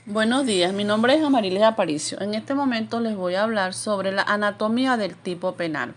Buenos días, mi nombre es Amarilis Aparicio. En este momento les voy a hablar sobre la anatomía del tipo penal,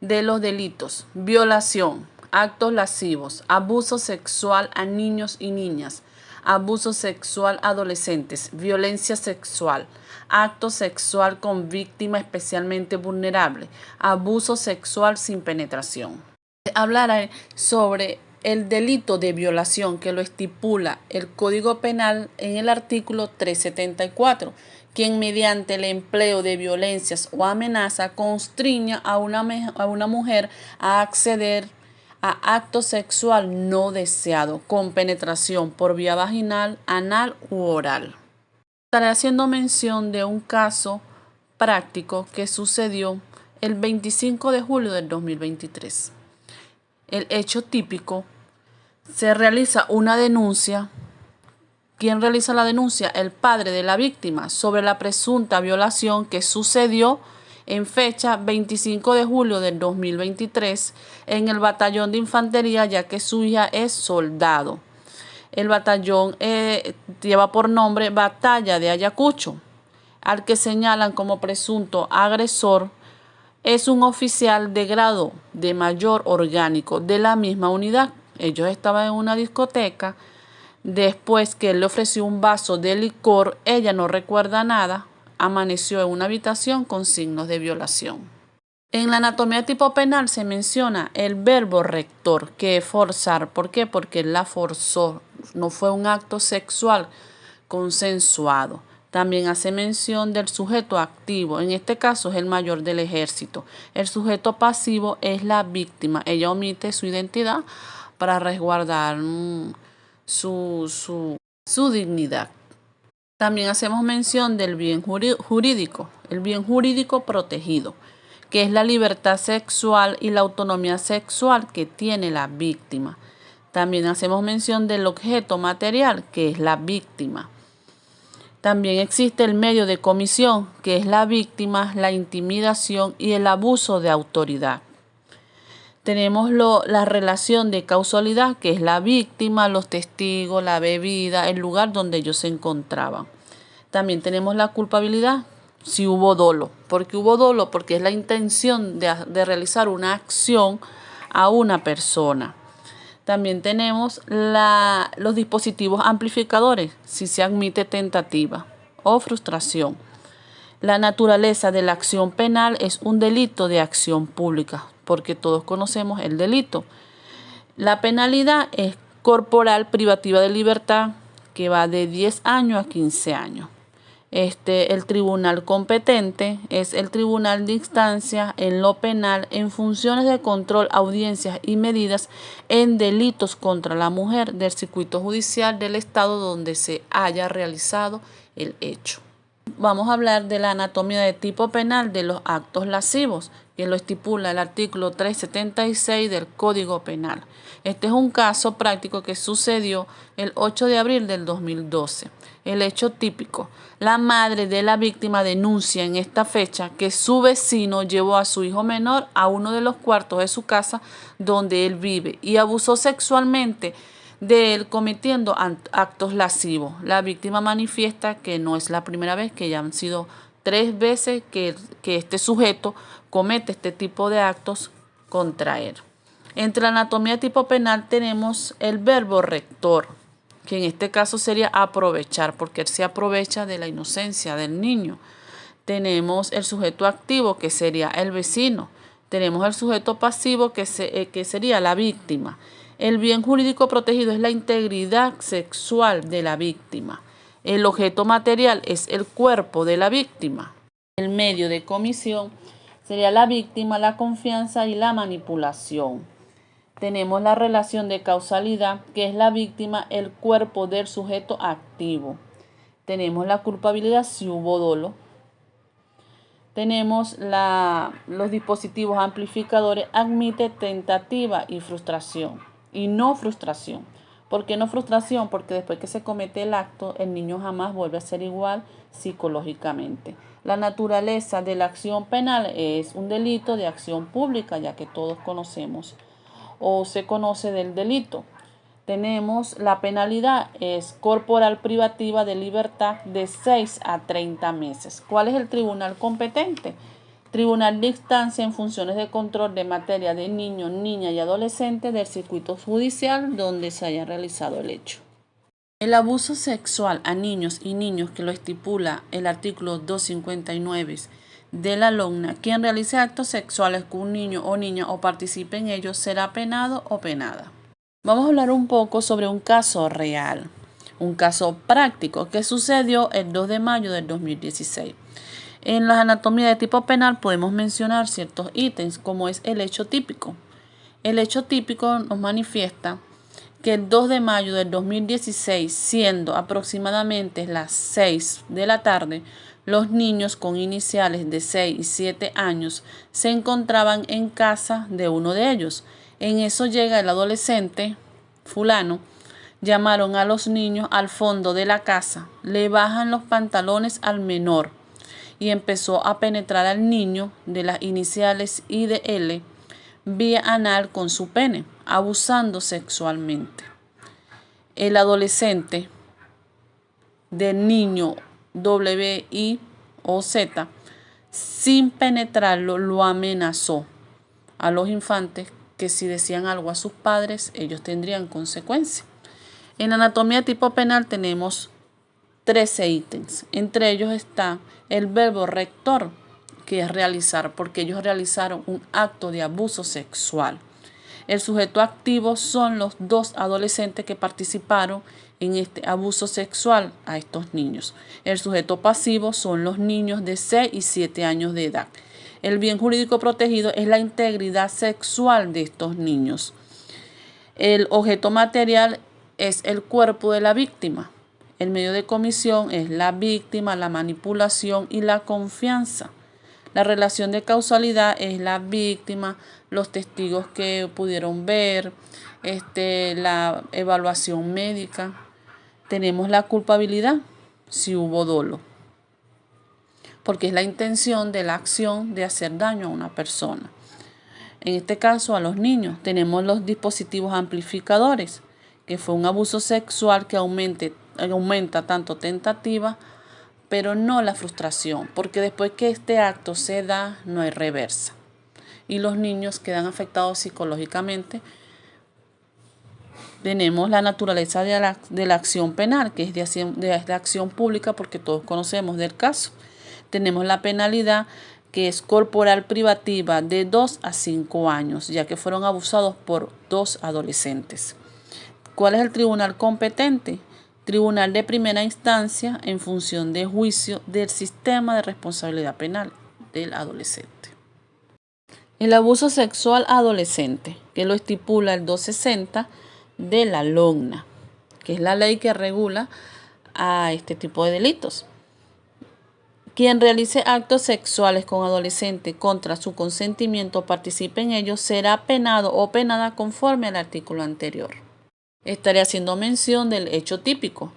de los delitos: violación, actos lascivos, abuso sexual a niños y niñas, abuso sexual a adolescentes, violencia sexual, acto sexual con víctima especialmente vulnerable, abuso sexual sin penetración. Hablaré sobre el delito de violación, que lo estipula el Código Penal en el artículo 374, quien mediante el empleo de violencias o amenaza constriña a una mujer a acceder a acto sexual no deseado con penetración por vía vaginal, anal u oral. Estaré haciendo mención de un caso práctico que sucedió el 25 de julio del 2023. El hecho típico: se realiza una denuncia. ¿Quién realiza la denuncia? El padre de la víctima, sobre la presunta violación que sucedió en fecha 25 de julio del 2023 en el batallón de infantería, ya que su hija es soldado. El batallón lleva por nombre Batalla de Ayacucho. Al que señalan como presunto agresor es un oficial de grado de mayor orgánico de la misma unidad. Ellos estaban en una discoteca. Después que él le ofreció un vaso de licor, ella no recuerda nada. Amaneció en una habitación con signos de violación. En la anatomía tipo penal se menciona el verbo rector, que es forzar. ¿Por qué? Porque él la forzó. No fue un acto sexual consensuado. También hace mención del sujeto activo. En este caso es el mayor del ejército. El sujeto pasivo es la víctima. Ella omite su identidad para resguardar su dignidad. También hacemos mención del bien jurídico, el bien jurídico protegido, que es la libertad sexual y la autonomía sexual que tiene la víctima. También hacemos mención del objeto material, que es la víctima. También existe el medio de comisión, que es la víctima, la intimidación y el abuso de autoridad. Tenemos la relación de causalidad, que es la víctima, los testigos, la bebida, el lugar donde ellos se encontraban. También tenemos la culpabilidad, si hubo dolo. ¿Por qué hubo dolo? Porque es la intención de realizar una acción a una persona. También tenemos los dispositivos amplificadores, si se admite tentativa o frustración. La naturaleza de la acción penal es un delito de acción pública, porque todos conocemos el delito. La penalidad es corporal privativa de libertad, que va de 10 años a 15 años. El tribunal competente es el tribunal de instancia en lo penal en funciones de control, audiencias y medidas en delitos contra la mujer del circuito judicial del estado donde se haya realizado el hecho. Vamos a hablar de la anatomía de tipo penal de los actos lascivos, que lo estipula el artículo 376 del Código Penal. Este es un caso práctico que sucedió el 8 de abril del 2012. El hecho típico: la madre de la víctima denuncia en esta fecha que su vecino llevó a su hijo menor a uno de los cuartos de su casa donde él vive y abusó sexualmente de él, cometiendo actos lascivos. La víctima manifiesta que no es la primera vez, que ya han sido 3 veces que este sujeto comete este tipo de actos contra él. Entre la anatomía tipo penal tenemos el verbo rector, que en este caso sería aprovechar, porque él se aprovecha de la inocencia del niño. Tenemos el sujeto activo, que sería el vecino. Tenemos el sujeto pasivo, que sería la víctima. El bien jurídico protegido es la integridad sexual de la víctima. El objeto material es el cuerpo de la víctima. El medio de comisión sería la víctima, la confianza y la manipulación. Tenemos la relación de causalidad, que es la víctima, el cuerpo del sujeto activo. Tenemos la culpabilidad, si hubo dolo. Tenemos los dispositivos amplificadores, admite tentativa y frustración, y no frustración. ¿Por qué no frustración? Porque después que se comete el acto, el niño jamás vuelve a ser igual psicológicamente. La naturaleza de la acción penal es un delito de acción pública, ya que todos conocemos o se conoce del delito. tenemos la penalidad, es corporal privativa de libertad de 6 a 30 meses. ¿Cuál es el tribunal competente? Tribunal de instancia en funciones de control de materia de niño, niña y adolescente del circuito judicial donde se haya realizado el hecho. El abuso sexual a niños y niños que lo estipula el artículo 259 de la LOGNA, quien realice actos sexuales con un niño o niña o participe en ellos será penado o penada. Vamos a hablar un poco sobre un caso real, un caso práctico que sucedió el 2 de mayo del 2016. En la anatomía de tipo penal podemos mencionar ciertos ítems como es el hecho típico. El hecho típico nos manifiesta que el 2 de mayo del 2016, siendo aproximadamente las 6 de la tarde, los niños con iniciales de 6 y 7 años se encontraban en casa de uno de ellos. En eso llega el adolescente fulano, llamaron a los niños al fondo de la casa, le bajan los pantalones al menor y empezó a penetrar al niño de las iniciales I de L vía anal con su pene, abusando sexualmente. El adolescente del niño W, I o Z, sin penetrarlo, lo amenazó a los infantes que si decían algo a sus padres, ellos tendrían consecuencias. En la anatomía tipo penal tenemos 13 ítems. Entre ellos está el verbo rector, que es realizar, porque ellos realizaron un acto de abuso sexual. El sujeto activo son los dos adolescentes que participaron en este abuso sexual a estos niños. El sujeto pasivo son los niños de 6 y 7 años de edad. El bien jurídico protegido es la integridad sexual de estos niños. El objeto material es el cuerpo de la víctima. El medio de comisión es la víctima, la manipulación y la confianza. La relación de causalidad es la víctima, los testigos que pudieron ver, la evaluación médica. Tenemos la culpabilidad, si hubo dolo, porque es la intención de la acción de hacer daño a una persona. En este caso, a los niños. Tenemos los dispositivos amplificadores, que fue un abuso sexual que aumenta tanto tentativa, pero no la frustración, porque después que este acto se da, no hay reversa. Y los niños quedan afectados psicológicamente. Tenemos la naturaleza de la acción penal, que es de acción pública, porque todos conocemos del caso. Tenemos la penalidad, que es corporal privativa de 2 a 5 años, ya que fueron abusados por 2 adolescentes. ¿Cuál es el tribunal competente? Tribunal de primera instancia en función de juicio del sistema de responsabilidad penal del adolescente. El abuso sexual adolescente, que lo estipula el 260 de la LOGNA, que es la ley que regula a este tipo de delitos. Quien realice actos sexuales con adolescente contra su consentimiento o participe en ellos será penado o penada conforme al artículo anterior. Estaré haciendo mención del hecho típico,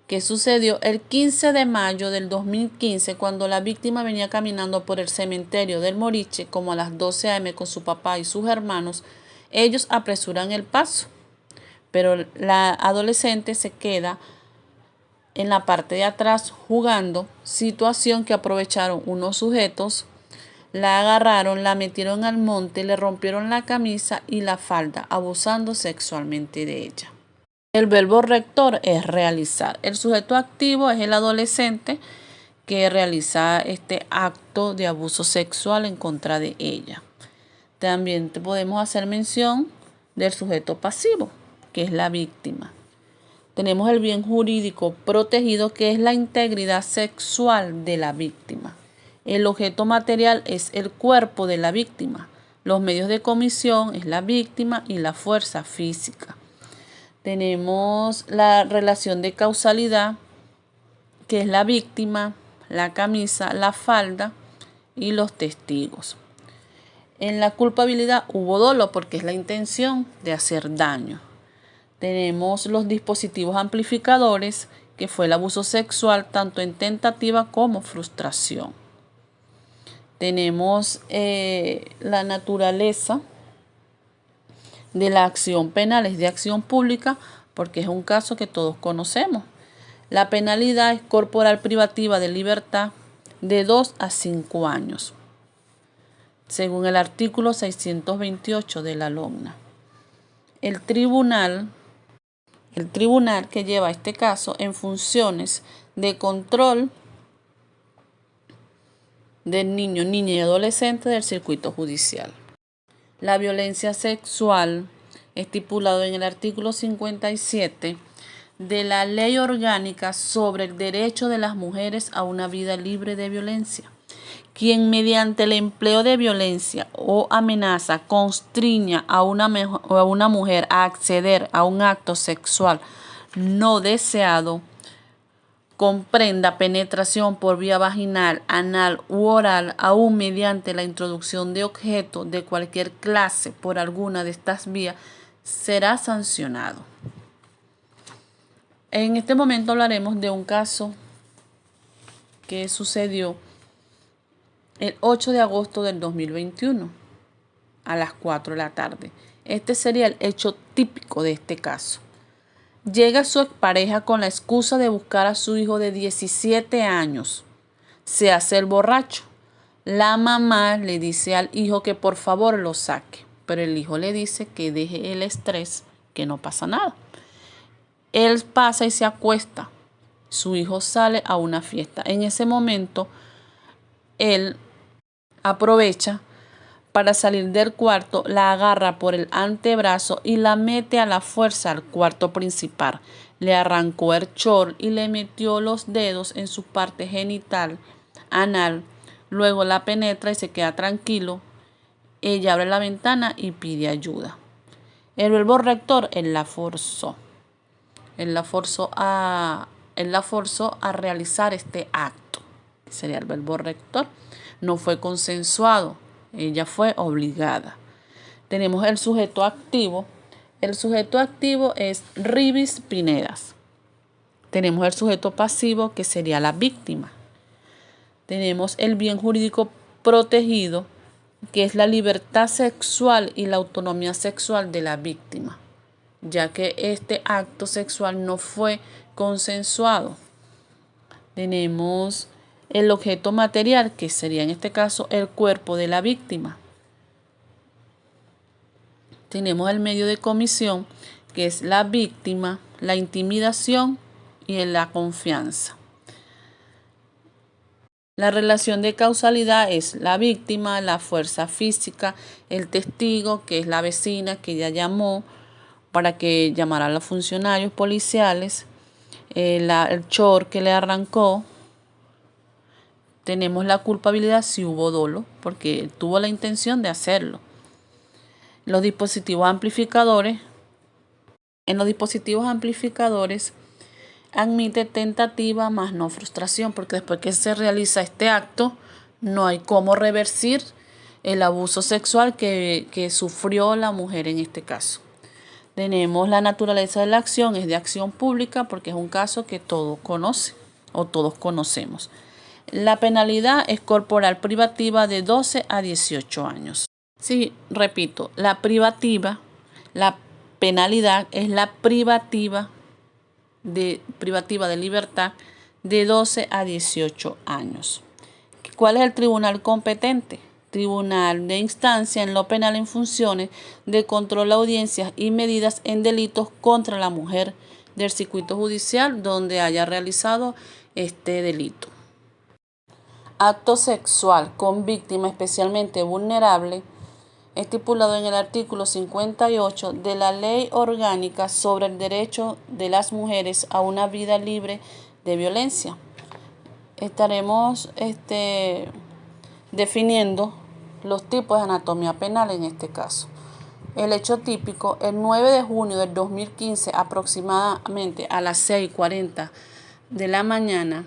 que sucedió el 15 de mayo del 2015 cuando la víctima venía caminando por el cementerio del Moriche como a las 12 a.m. con su papá y sus hermanos. Ellos apresuran el paso, pero la adolescente se queda en la parte de atrás jugando, situación que aprovecharon unos sujetos, la agarraron, la metieron al monte, le rompieron la camisa y la falda, abusando sexualmente de ella. El verbo rector es realizar. El sujeto activo es el adolescente que realiza este acto de abuso sexual en contra de ella. También podemos hacer mención del sujeto pasivo, que es la víctima. Tenemos el bien jurídico protegido, que es la integridad sexual de la víctima. El objeto material es el cuerpo de la víctima. Los medios de comisión es la víctima y la fuerza física. Tenemos la relación de causalidad, que es la víctima, la camisa, la falda y los testigos. En la culpabilidad hubo dolo porque es la intención de hacer daño. Tenemos los dispositivos amplificadores, que fue el abuso sexual tanto en tentativa como frustración. Tenemos la naturaleza de la acción penal, es de acción pública porque es un caso que todos conocemos. La penalidad es corporal privativa de libertad de 2 a 5 años, según el artículo 628 de la LOMNA. El tribunal que lleva este caso en funciones de control del niño, niña y adolescente del circuito judicial. La violencia sexual, estipulado en el artículo 57 de la Ley Orgánica sobre el Derecho de las Mujeres a una Vida Libre de Violencia. Quien mediante el empleo de violencia o amenaza constriña a una mujer a acceder a un acto sexual no deseado, comprenda penetración por vía vaginal, anal u oral, aún mediante la introducción de objetos de cualquier clase por alguna de estas vías, será sancionado. En este momento hablaremos de un caso que sucedió el 8 de agosto del 2021 a las 4 de la tarde. Este sería el hecho típico de este caso. Llega su expareja con la excusa de buscar a su hijo de 17 años. Se hace el borracho. La mamá le dice al hijo que por favor lo saque, pero el hijo le dice que deje el estrés, que no pasa nada. Él pasa y se acuesta. Su hijo sale a una fiesta. En ese momento, él aprovecha para salir del cuarto, la agarra por el antebrazo y la mete a la fuerza al cuarto principal. Le arrancó el short y le metió los dedos en su parte genital, anal. Luego la penetra y se queda tranquilo. Ella abre la ventana y pide ayuda. El verbo rector, él la forzó. Él la forzó a realizar este acto. Sería el verbo rector. No fue consensuado. Ella fue obligada. Tenemos el sujeto activo. El sujeto activo es Ribis Pinedas. Tenemos el sujeto pasivo, que sería la víctima. Tenemos el bien jurídico protegido, que es la libertad sexual y la autonomía sexual de la víctima, ya que este acto sexual no fue consensuado. Tenemos el objeto material, que sería en este caso el cuerpo de la víctima. Tenemos el medio de comisión, que es la víctima, la intimidación y la confianza. La relación de causalidad es la víctima, la fuerza física, el testigo, que es la vecina que ella llamó para que llamara a los funcionarios policiales, el short que le arrancó. Tenemos la culpabilidad si hubo dolo, porque tuvo la intención de hacerlo. Los dispositivos amplificadores. En los dispositivos amplificadores admite tentativa más no frustración, porque después que se realiza este acto no hay cómo revertir el abuso sexual que sufrió la mujer en este caso. Tenemos la naturaleza de la acción, es de acción pública porque es un caso que todos conocen o todos conocemos. La penalidad es corporal privativa de 12 a 18 años. Sí, repito, la penalidad es la privativa de libertad de 12 a 18 años. ¿Cuál es el tribunal competente? Tribunal de instancia en lo penal en funciones de control de audiencias y medidas en delitos contra la mujer del circuito judicial donde haya realizado este delito. Acto sexual con víctima especialmente vulnerable, estipulado en el artículo 58 de la Ley Orgánica sobre el Derecho de las Mujeres a una Vida Libre de Violencia. Estaremos definiendo los tipos de anatomía penal en este caso. El hecho típico, el 9 de junio del 2015, aproximadamente a las 6:40 de la mañana,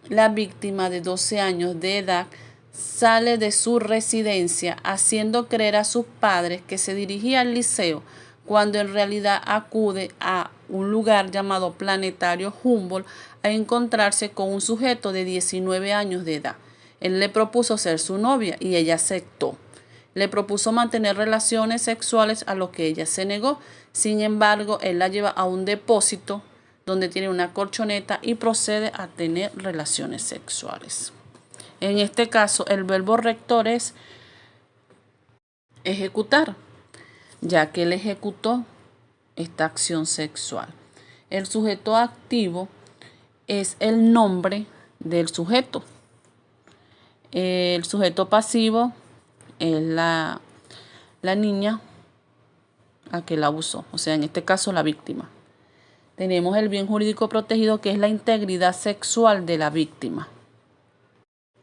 la víctima de 12 años de edad sale de su residencia haciendo creer a sus padres que se dirigía al liceo, cuando en realidad acude a un lugar llamado Planetario Humboldt a encontrarse con un sujeto de 19 años de edad. Él le propuso ser su novia y ella aceptó. Le propuso mantener relaciones sexuales, a lo que ella se negó. Sin embargo, él la lleva a un depósito donde tiene una colchoneta y procede a tener relaciones sexuales. En este caso, el verbo rector es ejecutar, ya que él ejecutó esta acción sexual. El sujeto activo es el nombre del sujeto. El sujeto pasivo es la niña a que la abusó, o sea, en este caso la víctima. Tenemos el bien jurídico protegido, que es la integridad sexual de la víctima.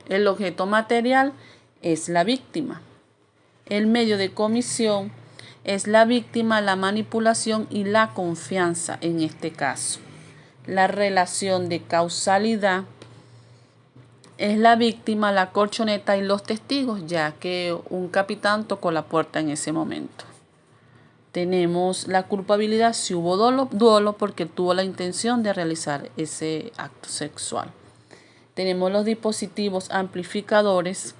El objeto material es la víctima. El medio de comisión es la víctima, la manipulación y la confianza en este caso. La relación de causalidad es la víctima, la colchoneta y los testigos, ya que un capitán tocó la puerta en ese momento. Tenemos la culpabilidad si hubo dolo porque tuvo la intención de realizar ese acto sexual. Tenemos los dispositivos amplificadores.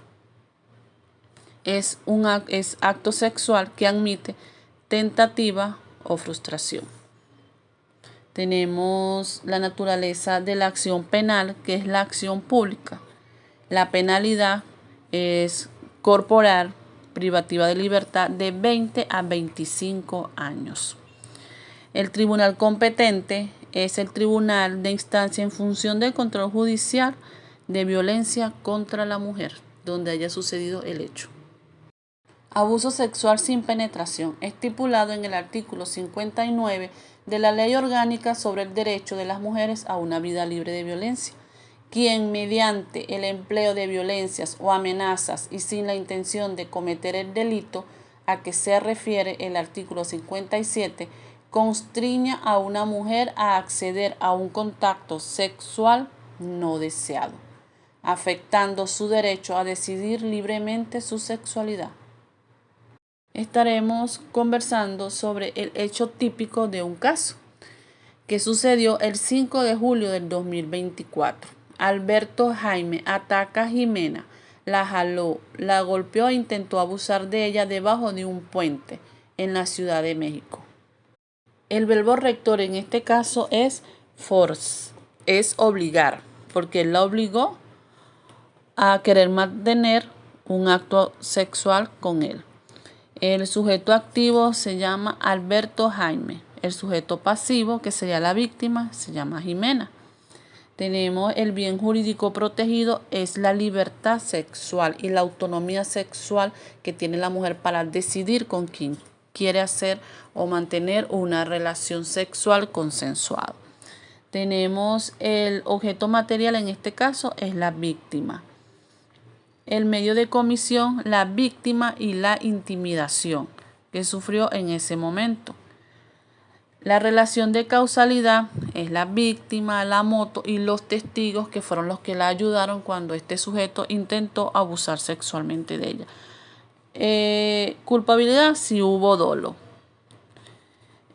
Es acto sexual que admite tentativa o frustración. Tenemos la naturaleza de la acción penal, que es la acción pública. La penalidad es corporal, privativa de libertad de 20 a 25 años. El tribunal competente es el tribunal de instancia en función del control judicial de violencia contra la mujer, donde haya sucedido el hecho. Abuso sexual sin penetración, estipulado en el artículo 59 de la Ley Orgánica sobre el Derecho de las Mujeres a una Vida Libre de Violencia. Quien mediante el empleo de violencias o amenazas y sin la intención de cometer el delito a que se refiere el artículo 57, constriña a una mujer a acceder a un contacto sexual no deseado, afectando su derecho a decidir libremente su sexualidad. Estaremos conversando sobre el hecho típico de un caso que sucedió el 5 de julio del 2024. Alberto Jaime ataca a Jimena, la jaló, la golpeó e intentó abusar de ella debajo de un puente en la Ciudad de México. El verbo rector en este caso es force, es obligar, porque él la obligó a querer mantener un acto sexual con él. El sujeto activo se llama Alberto Jaime. El sujeto pasivo, que sería la víctima, se llama Jimena. Tenemos el bien jurídico protegido, es la libertad sexual y la autonomía sexual que tiene la mujer para decidir con quién quiere hacer o mantener una relación sexual consensuada. Tenemos el objeto material, en este caso es la víctima. El medio de comisión, la víctima y la intimidación que sufrió en ese momento. La relación de causalidad es la víctima, la moto y los testigos, que fueron los que la ayudaron cuando este sujeto intentó abusar sexualmente de ella. Culpabilidad si hubo dolo.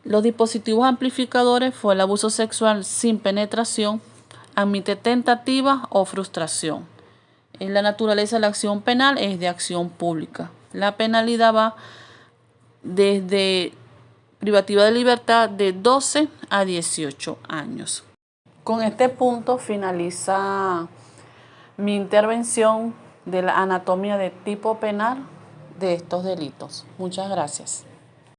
Los dispositivos amplificadores fue el abuso sexual sin penetración, admite tentativa o frustración. En la naturaleza de la acción penal es de acción pública. La penalidad va desde privativa de libertad de 12 a 18 años. Con este punto finaliza mi intervención de la anatomía de tipo penal de estos delitos. Muchas gracias.